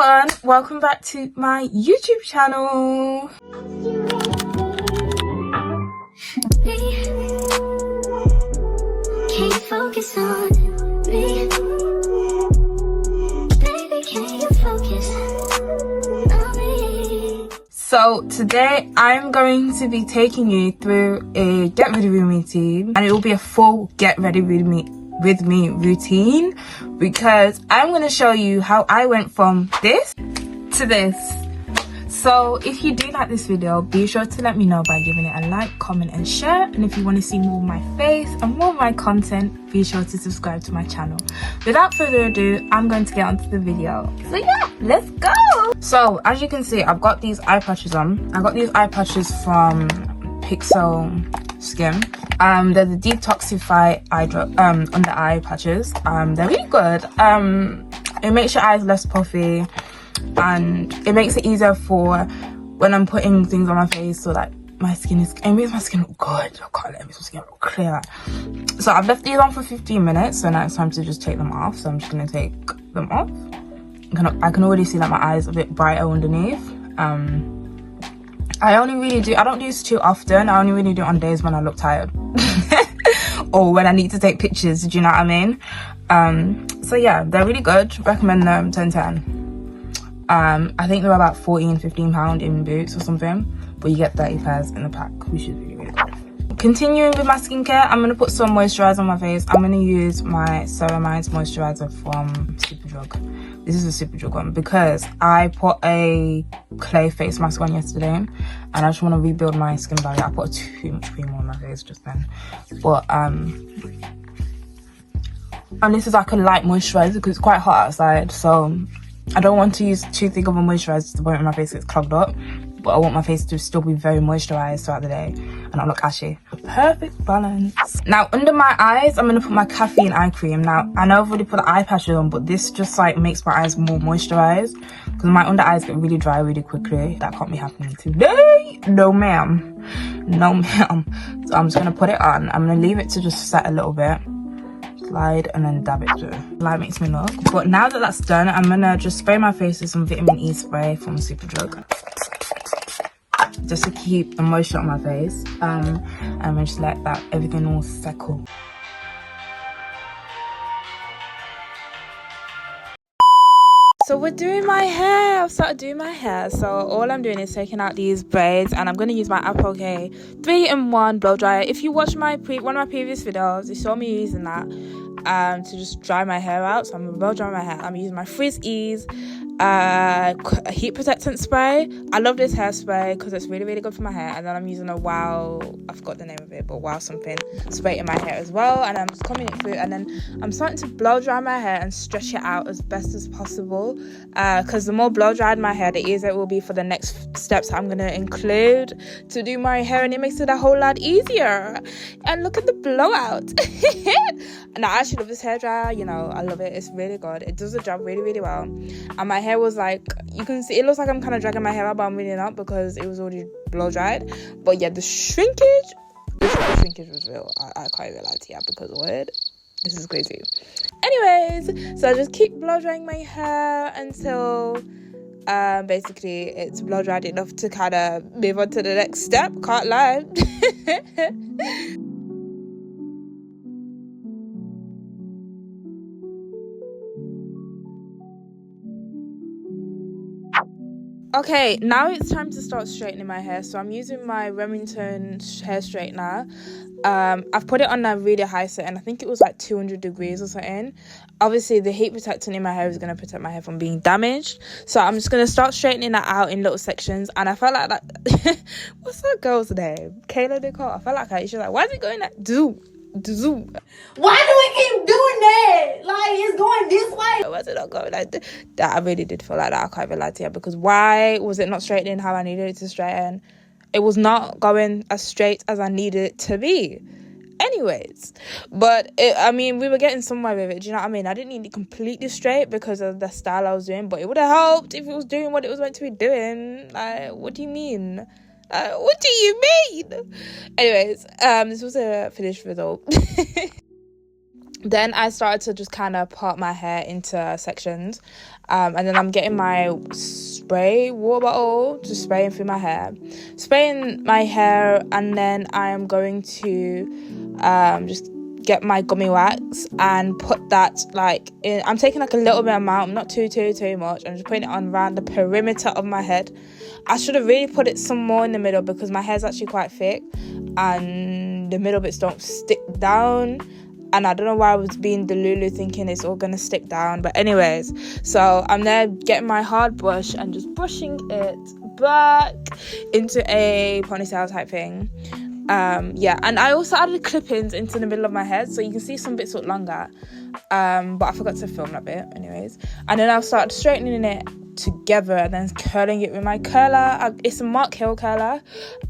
everyone, welcome back to my YouTube channel. Can you focus on me? Baby, can you focus on me? So today I'm going to be taking you through a get ready with me routine, and it will be a full get ready with me routine, because I'm going to show you how I went from this to this. So if you do like this video, be sure to let me know by giving it a like, comment and share. And if you want to see more of my face and more of my content, be sure to subscribe to my channel. Without further ado, I'm going to get onto the video. So yeah, let's go. So as you can see, I've got these eye patches on. I got these eye patches from Pixel Skin. They're the detoxify eye drop under eye patches. They're really good. It makes your eyes less puffy, and it makes it easier for when I'm putting things on my face, so like my skin is, it makes my skin look good. I can't let my skin look clear. So I've left these on for 15 minutes, so now it's time to just take them off. So I'm just gonna take them off. I can already see that my eyes are a bit brighter underneath. I don't do this too often. I only really do it on days when I look tired or when I need to take pictures, do you know what I mean? So yeah, they're really good. Recommend them 10/10. I think they're about £15 in Boots or something, but you get 30 pairs in the pack, which is really good. Continuing with my skincare, I'm going to put some moisturizer on my face. I'm going to use my Ceramides moisturizer from Superdrug. This is a Superdrug one because I put a clay face mask on yesterday and I just want to rebuild my skin barrier. I put too much cream on my face just then, but and this is like a light moisturizer because it's quite hot outside, so I don't want to use too thick of a moisturizer to the point where my face gets clogged up, but I want my face to still be very moisturized throughout the day and not look ashy. Perfect balance. Now under my eyes, I'm gonna put my caffeine eye cream. Now I know I've already put the eye patches on, but this just like makes my eyes more moisturized because my under eyes get really dry really quickly. That can't be happening today. No ma'am, no ma'am. So I'm just gonna put it on. I'm gonna leave it to just set a little bit, slide and then dab it through. Light makes me look. But now that that's done, I'm gonna just spray my face with some vitamin E spray from Superdrug, just to keep the moisture on my face, and then just let that everything all settle. So we're doing my hair. I've started doing my hair. So all I'm doing is taking out these braids, and I'm going to use my Apple K 3-in-1 blow dryer. If you watch one of my previous videos, you saw me using that to just dry my hair out. So I'm going to blow dry my hair. I'm using my Frizz Ease heat protectant spray. I love this hairspray because it's really, really good for my hair. And then I'm using a I forgot the name of it, but Wow something spray in my hair as well. And I'm just combing it through, and then I'm starting to blow dry my hair and stretch it out as best as possible, because the more blow dried my hair, the easier it will be for the next steps I'm going to include to do my hair, and it makes it a whole lot easier. And look at the blowout. And I actually love this hair dryer, you know, I love it. It's really good. It does the job really, really well. And my hair was like, you can see, it looks like I'm kind of dragging my hair out, but I'm really not because it was already blow dried. But yeah, the shrinkage was real. I can't even lie to you because what? This is crazy. Anyways, so I just keep blow drying my hair until basically it's blow dried enough to kind of move on to the next step. Can't lie. Okay, now it's time to start straightening my hair. So I'm using my Remington hair straightener. I've put it on a really high setting. I think it was like 200 degrees or something. Obviously, the heat protectant in my hair is going to protect my hair from being damaged. So I'm just going to start straightening that out in little sections. And I felt like that. What's that girl's name? Kayla Nicole. I felt like her. She's like, why is it going like zoom? Why do we keep doing that? Like, it's going this way. Why was it not going like that? I really did feel like that. I can't even lie to you, because why was it not straightening how I needed it to straighten? It was not going as straight as I needed it to be. Anyways, but I mean, we were getting somewhere with it. Do you know what I mean? I didn't need it completely straight because of the style I was doing, but it would have helped if it was doing what it was meant to be doing. Like, what do you mean? What do you mean? Anyways, this was a finished result. Then I started to just kind of part my hair into sections. And then I'm getting my spray water bottle, just spraying through my hair, and then I am going to just get my gummy wax and put that like in. I'm taking like a little bit amount, not too much. I'm just putting it on around the perimeter of my head. I should have really put it some more in the middle because my hair's actually quite thick and the middle bits don't stick down. And I don't know why I was being delulu thinking it's all gonna stick down. But anyways, so I'm there getting my hard brush and just brushing it back into a ponytail type thing. And I also added clip-ins into the middle of my head, so you can see some bits look longer. But I forgot to film that bit anyways. And then I'll start straightening it together and then curling it with my curler. It's a Mark Hill curler.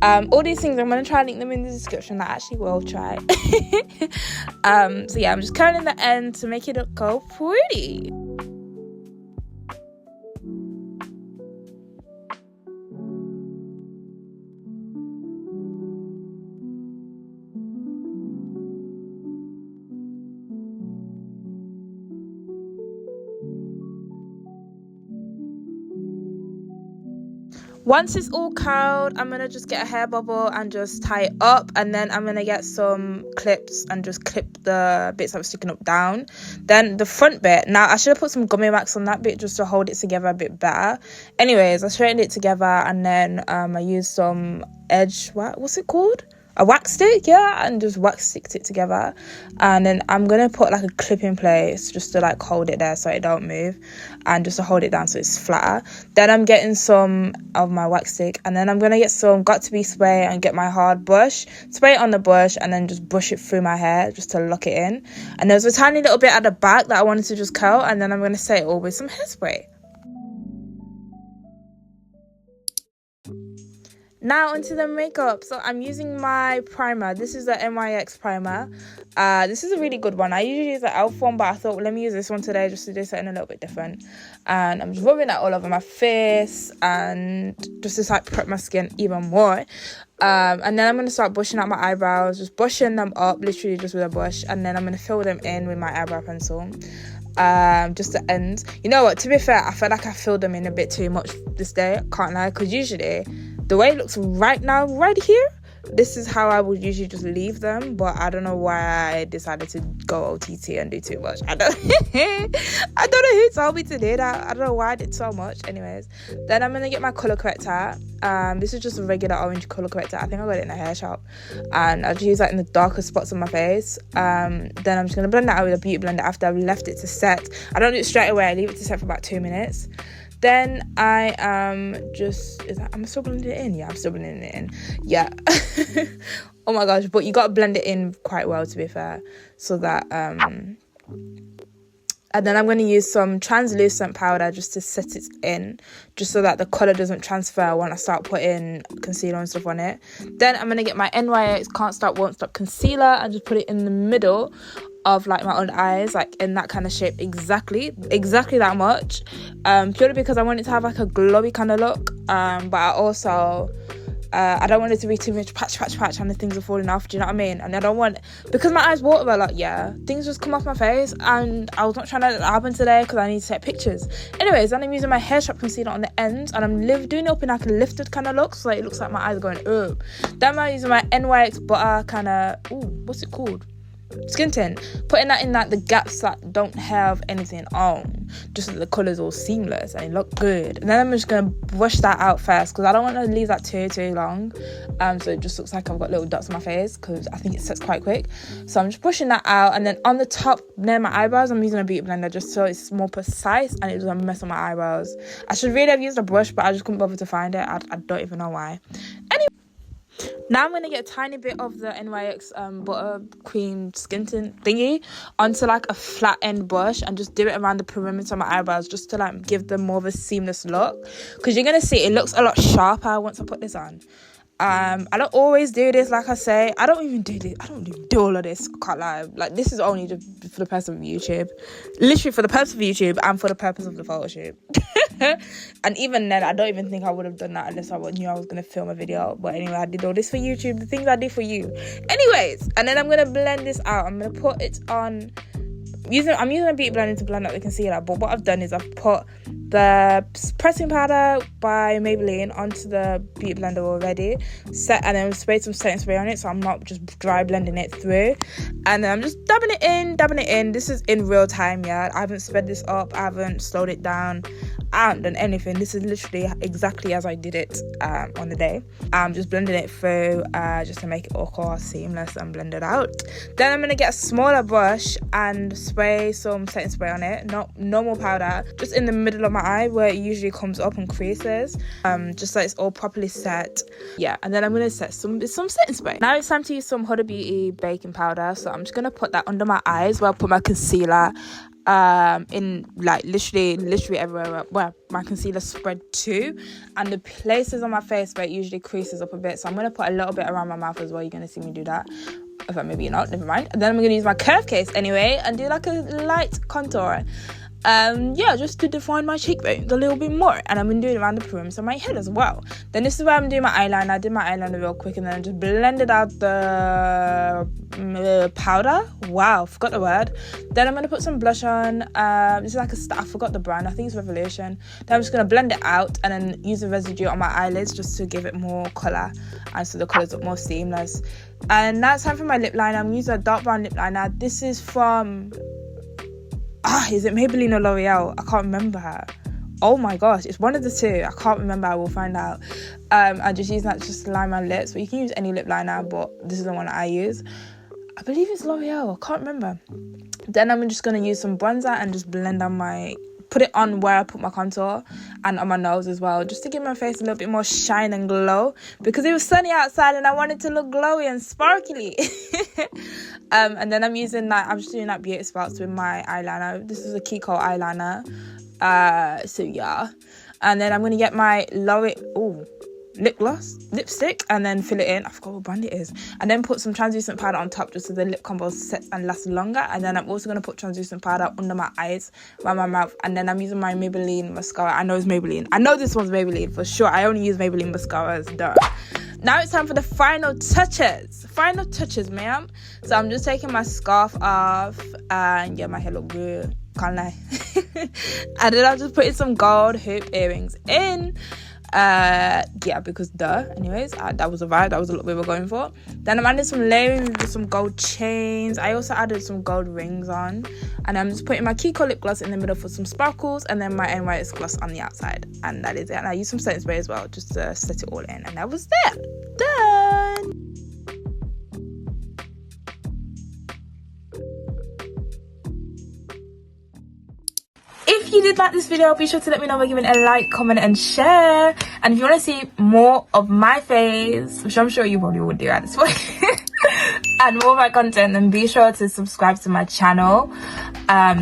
All these things I'm going to try and link them in the description. I actually will try. So yeah, I'm just curling the end to make it look so pretty. Once it's all curled, I'm going to just get a hair bubble and just tie it up. And then I'm going to get some clips and just clip the bits that were sticking up down. Then the front bit. Now, I should have put some gummy wax on that bit just to hold it together a bit better. Anyways, I straightened it together and then I used some what's it called? A wax stick, yeah, and just wax sticked it together. And then I'm gonna put like a clip in place just to like hold it there so it don't move, and just to hold it down so it's flatter. Then I'm getting some of my wax stick, and then I'm gonna get some got2b spray and get my hard brush, spray it on the brush, and then just brush it through my hair just to lock it in. And there's a tiny little bit at the back that I wanted to just curl, and then I'm gonna set it all with some hairspray. Now onto the makeup. So I'm using my primer. This is the NYX primer. This is a really good one. I usually use the e.l.f. one, but I thought, well, let me use this one today just to do something a little bit different. And I'm just rubbing that all over my face and just to like prep my skin even more. And then I'm going to start brushing out my eyebrows, just brushing them up literally just with a brush, and then I'm going to fill them in with my eyebrow pencil. Just the ends. You know what, to be fair, I feel like I filled them in a bit too much this day, can't lie, because usually the way it looks right now, right here, this is how I would usually just leave them, but I don't know why I decided to go OTT and do too much. I don't know who told me to do that. I don't know why I did so much. Anyways, then I'm gonna get my color corrector. This is just a regular orange color corrector. I think I got it in a hair shop, and I'll just use that in the darker spots on my face. Then I'm just gonna blend that out with a beauty blender after I've left it to set. I don't do it straight away. I leave it to set for about 2 minutes. Then I am I'm still blending it in. Yeah, I'm still blending it in. Yeah. Oh my gosh, but you gotta blend it in quite well, to be fair, so that and then I'm going to use some translucent powder just to set it in, just so that the colour doesn't transfer when I start putting concealer and stuff on it. Then I'm going to get my NYX Can't Stop Won't Stop concealer and just put it in the middle of like my under eyes, like in that kind of shape, exactly that much, purely because I want it to have like a glowy kind of look, but I also I don't want it to be too much patch and the things are falling off, do you know what I mean? And I don't want, because my eyes water a lot, yeah, things just come off my face, and I was not trying to let that happen today because I need to take pictures. Anyways, then I'm using my hair shop concealer on the ends, and I'm doing it up in like a lifted kind of look, so it looks like my eyes are going up. Then I'm using my NYX butter kind of, what's it called? Skin tint, putting that in like the gaps that don't have anything on, just so the colour's all seamless and it look good. And then I'm just gonna brush that out first because I don't want to leave that too long, so it just looks like I've got little dots on my face because I think it sets quite quick. So I'm just brushing that out, and then on the top near my eyebrows I'm using a beauty blender just so it's more precise and it doesn't mess up my eyebrows. I should really have used a brush, but I just couldn't bother to find it. I don't even know why. Anyway, now I'm going to get a tiny bit of the NYX butter cream skin tint thingy onto like a flat end brush and just do it around the perimeter of my eyebrows just to like give them more of a seamless look, because you're going to see it looks a lot sharper once I put this on. I don't always do this, like I say. I don't even do this. I don't even do all of this, can't lie. Like, this is only just for the purpose of YouTube. Literally for the purpose of YouTube and for the purpose of the photo shoot. And even then, I don't even think I would have done that unless I knew I was going to film a video. But anyway, I did all this for YouTube, the things I do for you. Anyways, and then I'm going to blend this out. I'm going to put it on I'm using a beauty blender to blend out the concealer, but what I've done is I've put the pressing powder by Maybelline onto the beauty blender already, and then sprayed some setting spray on it, so I'm not just dry blending it through. And then I'm just dabbing it in. This is in real time, yeah. I haven't sped this up, I haven't slowed it down, I haven't done anything. This is literally exactly as I did it on the day. I'm just blending it through just to make it all seamless and blend it out. Then I'm gonna get a smaller brush and spray some setting spray on it, not normal powder, just in the middle of my eye where it usually comes up and creases, just so it's all properly set. Yeah, and then I'm gonna set some setting spray. Now it's time to use some Huda Beauty baking powder, so I'm just gonna put that under my eyes where I put my concealer, in like literally everywhere where my concealer spread to, and the places on my face where it usually creases up a bit. So I'm gonna put a little bit around my mouth as well. You're gonna see me do that. In fact, maybe not, never mind. And then I'm gonna use my curve case anyway and do like a light contour, yeah, just to define my cheekbones a little bit more. And I'm gonna do it around the perimeter of my head as well. Then this is where I'm doing my eyeliner. I did my eyeliner real quick and then I just blended out the powder. Wow, forgot the word. Then I'm gonna put some blush on. This is like I forgot the brand, I think it's Revolution. Then I'm just gonna blend it out and then use the residue on my eyelids just to give it more colour and so the colours look more seamless. And now it's time for my lip liner. I'm using a dark brown lip liner. This is from is it Maybelline or L'Oreal? I can't remember. Oh my gosh, it's one of the two. I can't remember. I will find out. I just use that just to line my lips, but you can use any lip liner, but this is the one that I use. I believe it's L'Oreal. I can't remember. Then I'm just gonna use some bronzer and just blend on put it on where I put my contour and on my nose as well, just to give my face a little bit more shine and glow, because it was sunny outside and I wanted to look glowy and sparkly. And then I'm just doing that Beauty Spots with my eyeliner. This is a Kiko eyeliner. So yeah. And then I'm gonna get my L'Oreal lipstick and then fill it in. I forgot what brand it is. And then put some translucent powder on top just so the lip combo sets and lasts longer. And then I'm also going to put translucent powder under my eyes, around my mouth. And then I'm using my Maybelline mascara. I know it's Maybelline. I know this one's Maybelline for sure. I only use Maybelline mascaras, duh. Now it's time for the final touches. Final touches, ma'am. So I'm just taking my scarf off and yeah, my hair look good. Can't lie. And then I'm just putting some gold hoop earrings in. Yeah, because anyways, that was a vibe. That was a look we were going for. Then I'm adding some layering with some gold chains. I also added some gold rings on, and I'm just putting my Kiko lip gloss in the middle for some sparkles, and then my NYX gloss on the outside, and that is it. And I used some setting spray as well just to set it all in, and that was that. Done. If you did like this video, be sure to let me know by giving a like, comment and share. And if you want to see more of my face, which I'm sure you probably would do at this point, and more of my content, then be sure to subscribe to my channel.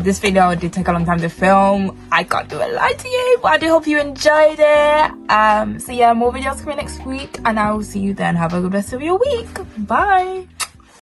This video did take a long time to film. I can't do a lie to you, but I do hope you enjoyed it. So yeah, more videos coming next week, and I will see you then. Have a good rest of your week. Bye.